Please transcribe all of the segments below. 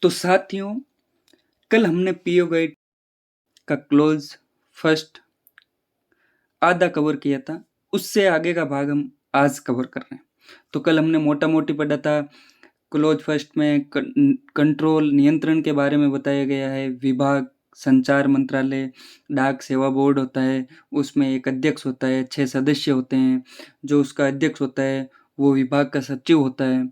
तो साथियों, कल हमने पीओ गाइड का क्लोज फर्स्ट आधा कवर किया था। उससे आगे का भाग हम आज कवर कर रहे हैं। तो कल हमने मोटा मोटी पढ़ा था। क्लोज फर्स्ट में कंट्रोल नियंत्रण के बारे में बताया गया है। विभाग, संचार मंत्रालय, डाक सेवा बोर्ड होता है, उसमें एक अध्यक्ष होता है, 6 सदस्य होते हैं। जो उसका अध्यक्ष होता है वो विभाग का सचिव होता है।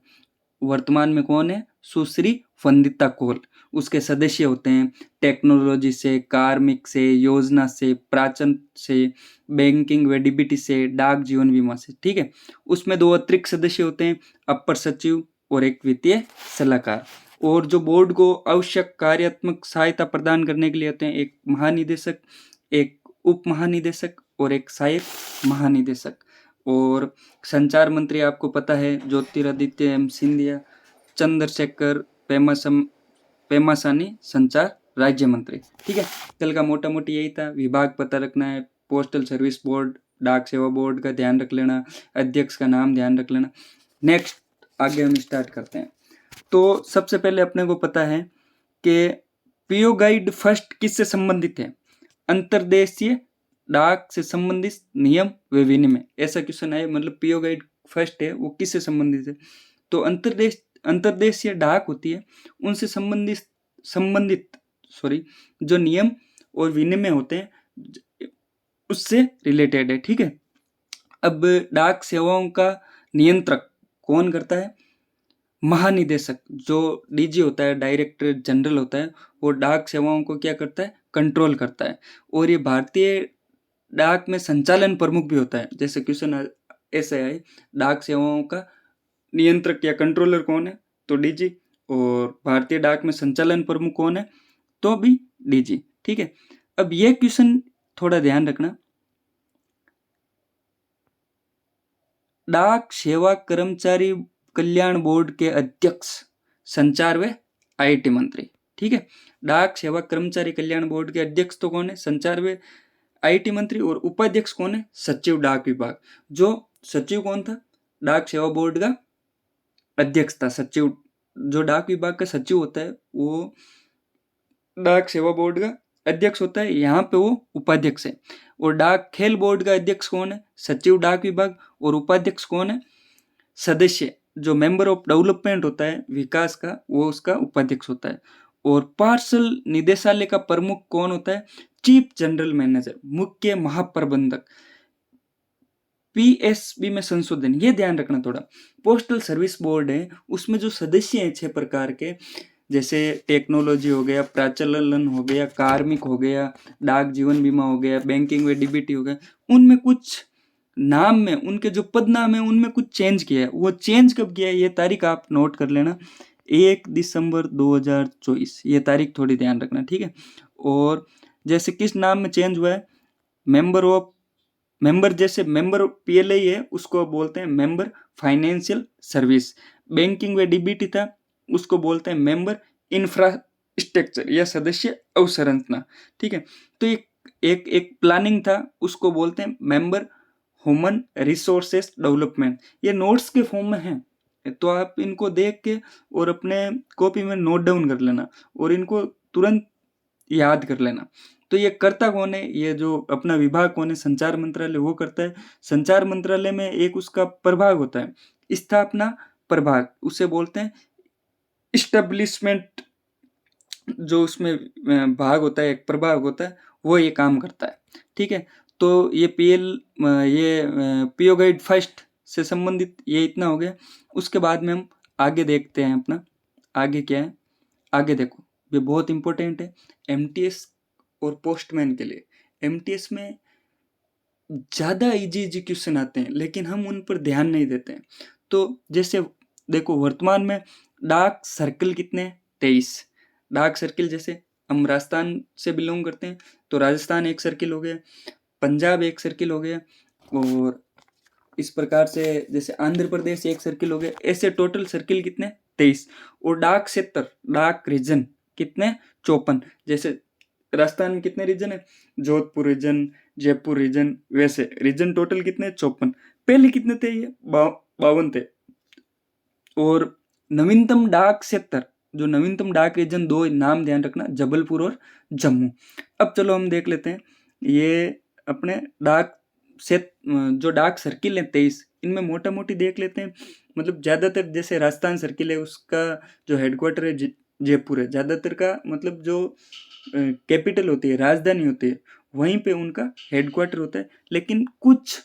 वर्तमान में कौन है? सुश्री वंदिता कौल। उसके सदस्य होते हैं टेक्नोलॉजी से, कार्मिक से, योजना से, प्राचन से, बैंकिंग व डीबीटी से, डाक जीवन बीमा से। ठीक है। उसमें 2 अतिरिक्त सदस्य होते हैं, अपर सचिव और एक वित्तीय सलाहकार। और जो बोर्ड को आवश्यक कार्यात्मक सहायता प्रदान करने के लिए होते हैं, एक महानिदेशक, एक उप महानिदेशक और एक सहायक महानिदेशक। और संचार मंत्री आपको पता है, ज्योतिरादित्य एम सिंधिया, चंद्रशेखर पेमासानी संचार राज्य मंत्री। ठीक है। कल का मोटा मोटी यही था। विभाग पता रखना है, पोस्टल सर्विस बोर्ड, डाक सेवा बोर्ड का ध्यान रख लेना, अध्यक्ष का नाम ध्यान रख लेना। नेक्स्ट आगे हम स्टार्ट करते हैं। तो सबसे पहले अपने को पता है कि पीओ गाइड फर्स्ट किससे संबंधित है? अंतर्देशीय डाक से संबंधित नियम व विनिमय। ऐसा क्वेश्चन है, मतलब पीओ गाइड फर्स्ट है वो किससे संबंधित है? तो अंतर्देशीय डाक होती है, उनसे संबंधित जो नियम और विनिमय होते हैं उससे रिलेटेड है। ठीक है। अब डाक सेवाओं का नियंत्रक कौन करता है? महानिदेशक, जो डीजी होता है, डायरेक्टर जनरल होता है, वो डाक सेवाओं को क्या करता है? कंट्रोल करता है। और ये भारतीय डाक में संचालन प्रमुख भी होता है। जैसे क्वेश्चन ऐसे है, डाक सेवाओं का नियंत्रक या कंट्रोलर कौन है? तो डीजी। और भारतीय डाक में संचालन प्रमुख कौन है? तो भी डीजी। ठीक है। अब ये क्वेश्चन थोड़ा ध्यान रखना। डाक सेवा कर्मचारी कल्याण बोर्ड के अध्यक्ष संचार व आईटी मंत्री। ठीक है। डाक सेवा कर्मचारी कल्याण बोर्ड के अध्यक्ष तो कौन है? संचार व आईटी मंत्री। और उपाध्यक्ष कौन है? सचिव डाक विभाग। जो सचिव कौन था? डाक सेवा बोर्ड का अध्यक्ष था सचिव। जो डाक विभाग का सचिव होता है वो डाक सेवा बोर्ड का अध्यक्ष होता है। यहाँ पे वो उपाध्यक्ष है। और डाक खेल बोर्ड का अध्यक्ष कौन है? सचिव डाक विभाग। और उपाध्यक्ष कौन है? सदस्य, जो मेंबर ऑफ डेवलपमेंट होता है, विकास का, वो उसका उपाध्यक्ष होता है। और पार्सल निदेशालय का प्रमुख कौन होता है? चीफ जनरल मैनेजर, मुख्य महाप्रबंधक। पीएसबी में संशोधन, ये ध्यान रखना थोड़ा। पोस्टल सर्विस बोर्ड है, उसमें जो सदस्य हैं 6 प्रकार के, जैसे टेक्नोलॉजी हो गया, प्राचलन हो गया, कार्मिक हो गया, डाक जीवन बीमा हो गया, बैंकिंग व डीबीटी हो गया, उनमें कुछ नाम में, उनके जो पद नाम है उनमें कुछ चेंज किया है। वो चेंज कब किया है ये तारीख आप नोट कर लेना, 1 दिसंबर 2024। ये तारीख थोड़ी ध्यान रखना। ठीक है। और जैसे किस नाम में चेंज हुआ है? मेंबर, जैसे मेंबर पीएलआई है उसको बोलते हैं मेंबर फाइनेंशियल सर्विस। बैंकिंग व डीबीटी था, उसको बोलते हैं मेंबर इंफ्रास्ट्रक्चर या सदस्य अवसंरचना। ठीक है। तो एक प्लानिंग था, उसको बोलते हैं मेंबर ह्यूमन रिसोर्सेस डेवलपमेंट। ये नोट्स के फॉर्म में है, तो आप इनको देख के और अपने कॉपी में नोट डाउन कर लेना और इनको तुरंत याद कर लेना। तो ये करता कौन है? ये जो अपना विभाग कौन है? संचार मंत्रालय वो करता है। संचार मंत्रालय में एक उसका प्रभाग होता है, स्थापना प्रभाग, उसे बोलते हैं इस्टेब्लिशमेंट। जो उसमें भाग होता है, एक प्रभाग होता है, वो ये काम करता है। ठीक है। तो ये पीओ गाइड फर्स्ट से संबंधित ये इतना हो गया। उसके बाद में हम आगे देखते हैं अपना आगे क्या है। आगे देखो, ये बहुत इंपॉर्टेंट है एमटीएस और पोस्टमैन के लिए। एमटीएस में ज़्यादा इजी क्वेश्चन आते हैं, लेकिन हम उन पर ध्यान नहीं देते हैं। तो जैसे देखो, वर्तमान में डाक सर्कल कितने हैं? 23 डाक सर्किल। जैसे हम राजस्थान से बिलोंग करते हैं तो राजस्थान एक सर्किल हो गया, पंजाब एक सर्किल हो गया, और इस प्रकार से जैसे आंध्र प्रदेश एक सर्किल हो गया। ऐसे टोटल सर्किल कितने? 23। और डाक क्षेत्र, डाक रीजन कितने? 54। जैसे राजस्थान में कितने रीजन है? जोधपुर रीजन, जयपुर रीजन, वैसे रीजन टोटल कितने? 54। पहले कितने थे? ये 52 थे। और नवीनतम डाक क्षेत्र जो नवीनतम डाक रीजन 2 नाम ध्यान रखना, जबलपुर और जम्मू। अब चलो हम देख लेते हैं ये अपने डाक से जो डाक सर्किल है 23, इनमें मोटा मोटी देख लेते हैं। मतलब ज़्यादातर जैसे राजस्थान सर्किल है उसका जो हेडक्वार्टर है जयपुर है, ज़्यादातर का मतलब जो कैपिटल होती है, राजधानी होती है, वहीं पे उनका हेडक्वार्टर होता है। लेकिन कुछ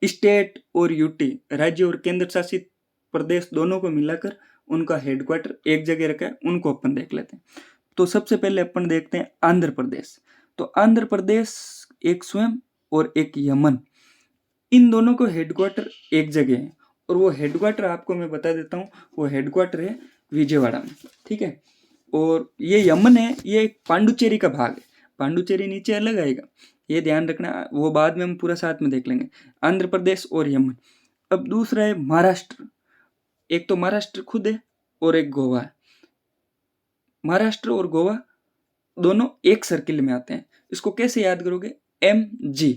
स्टेट और यूटी, राज्य और केंद्र शासित प्रदेश दोनों को मिलाकर उनका हेडक्वार्टर एक जगह रखा है, उनको अपन देख लेते हैं। तो सबसे पहले अपन देखते हैं आंध्र प्रदेश। तो आंध्र प्रदेश एक स्वयं और एक यमन, इन दोनों को हेडक्वार्टर एक जगह है, और वो हेडक्वार्टर आपको मैं बता देता हूँ, वो हेडक्वार्टर है विजयवाड़ा में, ठीक है। और ये यमन है, ये एक पांडुचेरी का भाग है, पांडुचेरी नीचे अलग आएगा, ये ध्यान रखना, वो बाद में हम पूरा साथ में देख लेंगे। आंध्र प्रदेश और यमन। अब दूसरा है महाराष्ट्र। एक तो महाराष्ट्र खुद है और एक गोवा है। महाराष्ट्र और गोवा दोनों एक सर्किल में आते हैं। इसको कैसे याद करोगे? MG,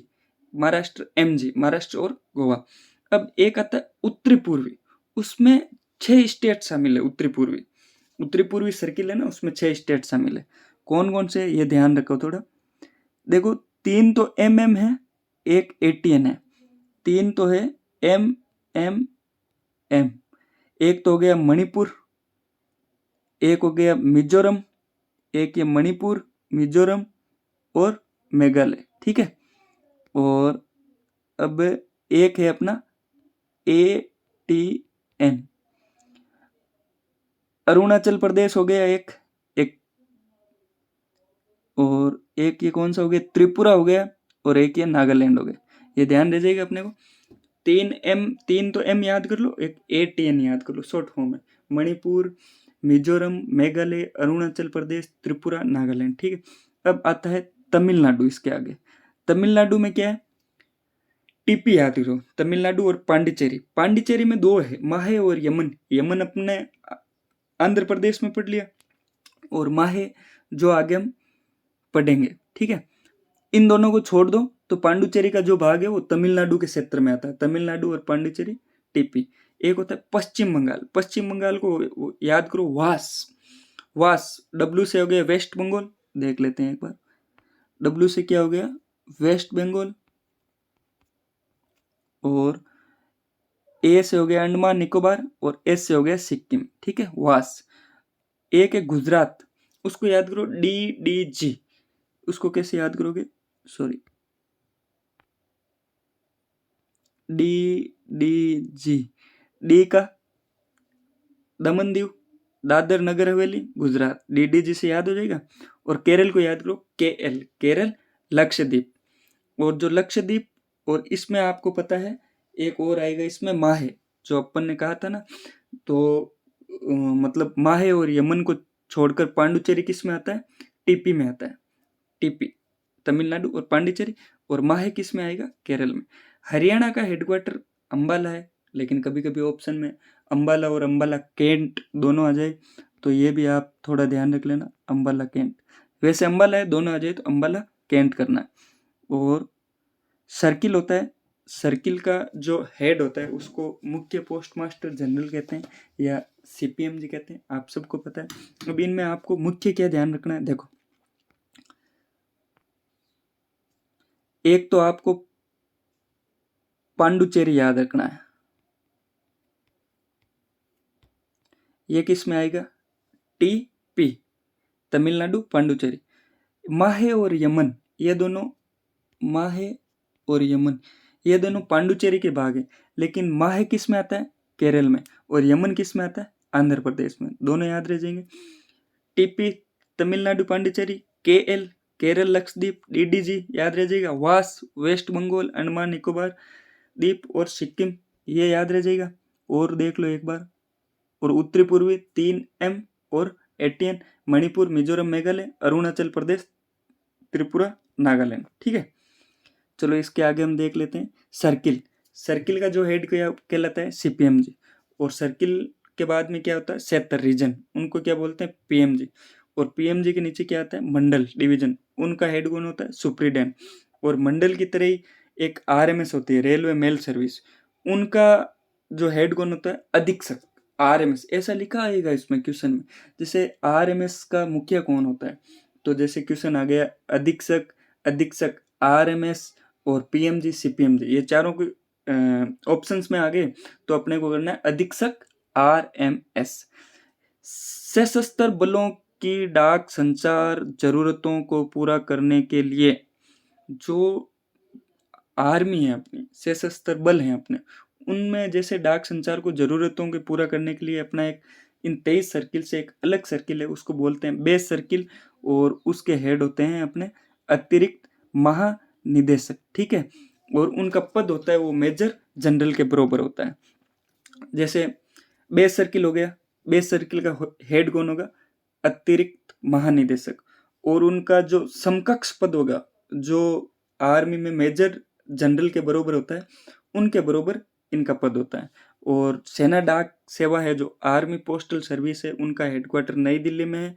महाराष्ट्र MG, महाराष्ट्र और गोवा। अब एक आता है उत्तरी पूर्वी, उसमें 6 स्टेट शामिल है। उत्तरी पूर्वी सर्किल है ना, उसमें 6 स्टेट शामिल है। कौन कौन से, ये ध्यान रखो थोड़ा। देखो 3 तो MM है, एक ATN है। 3 तो है MMM। एक तो हो गया मणिपुर, एक हो गया मिजोरम, एक ये मणिपुर, मिजोरम और मेघालय, ठीक है। और अब एक है अपना ATN, अरुणाचल प्रदेश हो गया एक, और एक ये कौन सा हो गया, त्रिपुरा हो गया, और एक ये नागालैंड हो गया। ये ध्यान रह जाएगा अपने को। 3 तो M याद कर लो, एक ATN याद कर लो शॉर्ट फॉर्म में। मणिपुर, मिजोरम, मेघालय, अरुणाचल प्रदेश, त्रिपुरा, नागालैंड, ठीक है। अब आता है तमिलनाडु इसके आगे। तमिलनाडु में क्या है? टीपी याद करो, तमिलनाडु और पांडिचेरी। पांडिचेरी में 2 है, माहे और यमन। यमन अपने आंध्र प्रदेश में पढ़ लिया, और माहे जो आगे हम पढ़ेंगे, ठीक है। इन दोनों को छोड़ दो तो पांडुचेरी का जो भाग है वो तमिलनाडु के क्षेत्र में आता है। तमिलनाडु और पांडुचेरी टीपी। एक होता है पश्चिम बंगाल। पश्चिम बंगाल को याद करो, वास W से हो गया वेस्ट बंगाल, देख लेते हैं एक बार। W से क्या हो गया? वेस्ट बंगाल। और A से हो गया अंडमान निकोबार, और S से हो गया सिक्किम, ठीक है। वास। एक है गुजरात, उसको याद करो DDG। उसको कैसे याद करोगे? Sorry, DDG। डी का दमन दीव, दादर नगर हवेली, गुजरात, DDG से याद हो जाएगा। और केरल को याद करो KL, केरल लक्षद्वीप। और जो लक्षद्वीप, और इसमें आपको पता है एक और आएगा इसमें, माहे, जो अपन ने कहा था ना। तो मतलब माहे और यमन को छोड़कर पांडुचेरी किस में आता है? टीपी में आता है। टीपी तमिलनाडु और पांडिचेरी, और माहे किस में आएगा? केरल में। हरियाणा का हेडक्वार्टर अंबाला है, लेकिन कभी कभी ऑप्शन में अंबाला और अंबाला कैंट दोनों आ जाए, तो ये भी आप थोड़ा ध्यान रख लेना, अंबाला कैंट। वैसे अंबाला है, दोनों आ जाए तो अंबाला कैंट करना है। और सर्किल होता है, सर्किल का जो हेड होता है उसको मुख्य पोस्ट मास्टर जनरल कहते हैं, या CPMG कहते हैं, आप सबको पता है। अब इनमें आपको मुख्य क्या ध्यान रखना है, देखो। एक तो आपको पांडुचेरी याद रखना है, ये किस में आएगा? TP, तमिलनाडु पांडुचेरी। माहे और यमन, ये दोनों, माहे और यमन ये दोनों पांडुचेरी के भाग हैं, लेकिन माहे किस में आता है? केरल में। और यमन किस में आता है? आंध्र प्रदेश में। दोनों याद रह जाएंगे। TP Tamil Nadu Pondicherry, KL Kerala Lakshadweep, DDG याद रह जाएगा। वास वेस्ट बंगाल अंडमान निकोबार द्वीप और सिक्किम, ये याद रह जाएगा। और देख लो एक बार। और उत्तरी पूर्वी 3M और ATN, मणिपुर, मिजोरम, मेघालय, अरुणाचल प्रदेश, त्रिपुरा, नागालैंड, ठीक है। चलो इसके आगे हम देख लेते हैं सर्किल। सर्किल का जो हेड कहलाता है CPMG। और सर्किल के बाद में क्या होता है? क्षेत्र, रीजन, उनको क्या बोलते हैं? PMG। और PMG के नीचे क्या आता है? मंडल, डिवीजन, उनका हेड कौन होता है? सुप्रीडेंट। और मंडल की तरह ही एक RMS होती है, रेलवे मेल सर्विस, उनका जो हेड कौन होता है? अधीक्षक। आरएमएस ऐसा लिखा आएगा इसमें क्वेश्चन में। जैसे आरएमएस का मुखिया कौन होता है, तो जैसे क्वेश्चन आ गया अधीक्षक, अधीक्षक आरएमएस और पीएमजी सीपीएमजी, ये चारों के ऑप्शंस में आ गए, तो अपने को करना है अधीक्षक आरएमएस। सशस्त्र बलों की डाक संचार जरूरतों को पूरा करने के लिए जो आर्मी है अपनी, सशस्त्र बल है अपने, उनमें जैसे डाक संचार को जरूरतों के पूरा करने के लिए अपना एक इन 23 सर्किल से एक अलग सर्किल है, उसको बोलते हैं बेस सर्किल, और उसके हेड होते हैं अपने अतिरिक्त महानिदेशक, ठीक है। और उनका पद होता है वो मेजर जनरल के बराबर होता है। जैसे बेस सर्किल हो गया, बेस सर्किल का हेड कौन होगा, अतिरिक्त महानिदेशक, और उनका जो समकक्ष पद होगा जो आर्मी में मेजर जनरल के बराबर होता है, उनके बराबर इनका पद होता है। और सेना डाक सेवा है जो आर्मी पोस्टल सर्विस है, उनका हेडक्वार्टर नई दिल्ली में है।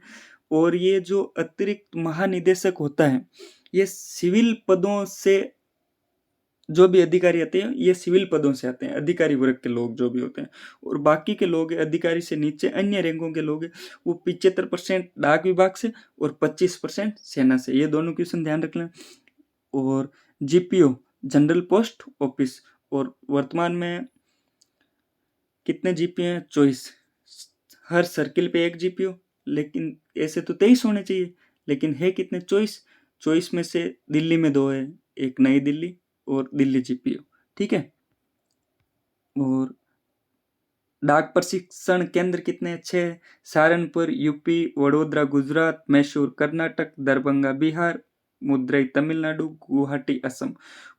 और ये जो अतिरिक्त महानिदेशक होता है, ये सिविल पदों से जो भी अधिकारी आते हैं ये सिविल पदों से आते हैं, अधिकारी वर्ग के लोग जो भी होते हैं। और बाकी के लोग अधिकारी से नीचे अन्य रैंकों के लोग वो 75% डाक विभाग से और 25% सेना से। ये दोनों क्वेश्चन ध्यान रखना। और जीपीओ जनरल पोस्ट ऑफिस, और वर्तमान में कितने जीपीओ हैं, 24। हर सर्किल पे एक जीपीओ, लेकिन ऐसे तो 23 होने चाहिए, लेकिन है कितने, 24। 24 में से दिल्ली में 2 है, एक नई दिल्ली और दिल्ली जीपीओ, ठीक है। और डाक प्रशिक्षण केंद्र कितने, 6। Saharanpur UP, Vadodara Gujarat, Mysore Karnataka, Darbhanga Bihar, मुद्रई Tamil Nadu, Guwahati Assam.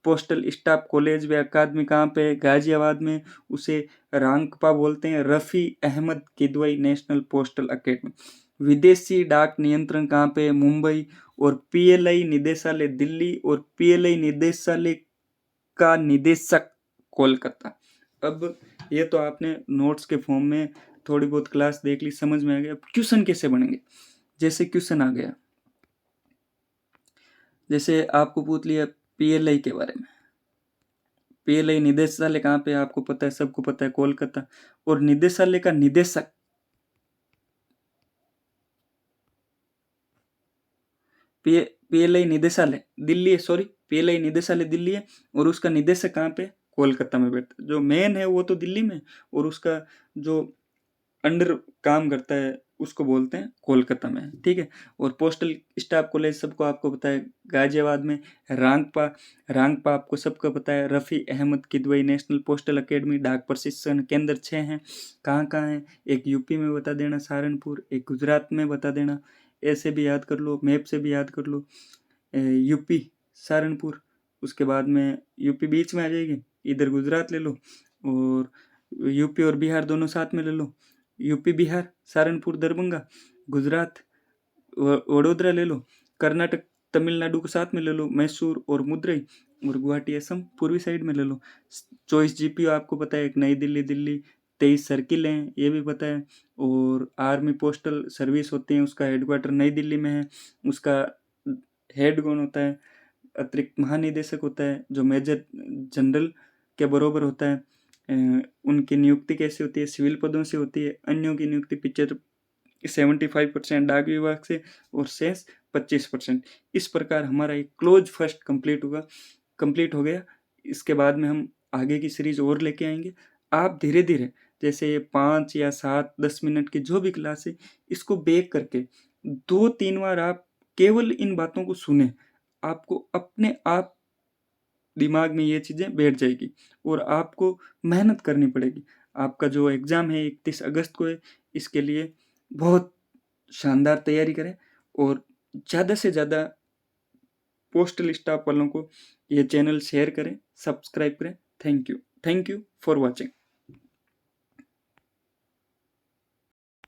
Postal staff college व अकादमी कहाँ पे, गाजियाबाद में, उसे रांगपा बोलते हैं, Rafi Ahmed Kidwai national postal academy. विदेशी डाक नियंत्रण कहाँ पे, मुंबई। और पीएलआई निदेशालय दिल्ली, और पीएलआई निदेशालय का निदेशक कोलकाता। अब ये तो आपने नोट्स के फॉर्म में थोड़ी बहुत क्लास देख ली, समझ में आ गया। क्वेश्चन कैसे बनेंगे, जैसे क्वेश्चन आ गया, जैसे आपको पूछ लिया पीएलआई के बारे में, पीएलआई निदेशालय कहाँ पे आपको पता है, सबको पता है, कोलकाता। और निदेशालय का निदेशक पीएलआई निदेशालय दिल्ली है, सॉरी पीएलआई निदेशालय दिल्ली है, और उसका निदेशक कहाँ पे, कोलकाता में बैठता है। जो मेन है वो तो दिल्ली में, और उसका जो अंडर काम करता है उसको बोलते हैं कोलकाता में, ठीक है। और पोस्टल स्टाफ कॉलेज सबको आपको पता है गाजियाबाद में। रांगपा, रांगपा आपको सबको पता है। Rafi Ahmed Kidwai national postal academy. डाक प्रशिक्षण केंद्र 6 हैं, कहाँ कहाँ हैं, एक यूपी में बता देना सहारनपुर, एक गुजरात में बता देना, ऐसे भी याद कर लो, मैप से भी याद कर लो। यूपी सहारनपुर, उसके बाद में यूपी बीच में आ जाएगी, इधर गुजरात ले लो, और यूपी और बिहार दोनों साथ में ले लो, यूपी बिहार सहारनपुर दरभंगा, गुजरात वडोदरा ले लो, कर्नाटक तमिलनाडु को साथ में ले लो, मैसूर और मुद्रई, और गुवाहाटी असम पूर्वी साइड में ले लो। 24 जीपीओ आपको पता है, एक नई दिल्ली दिल्ली, 23 सर्किल हैं ये भी पता है। और आर्मी पोस्टल सर्विस होती है, उसका हेडक्वार्टर नई दिल्ली में है। उसका हेड कौन होता है, अतिरिक्त महानिदेशक होता है, जो मेजर जनरल के बराबर होता है। उनकी नियुक्ति कैसे होती है, सिविल पदों से होती है। अन्यों की नियुक्ति 75% डाक विभाग से, और शेष 25%। इस प्रकार हमारा एक क्लोज फर्स्ट कंप्लीट हो गया। इसके बाद में हम आगे की सीरीज और लेके आएंगे। आप धीरे धीरे जैसे 5 या 7 10 मिनट की जो भी क्लास है, इसको बेक करके 2-3 बार आप केवल इन बातों को सुने, आपको अपने आप दिमाग में ये चीज़ें बैठ जाएगी, और आपको मेहनत करनी पड़ेगी। आपका जो एग्ज़ाम है 31 अगस्त को है, इसके लिए बहुत शानदार तैयारी करें, और ज़्यादा से ज़्यादा पोस्टल स्टाफ वालों को ये चैनल शेयर करें, सब्सक्राइब करें। Thank you for watching.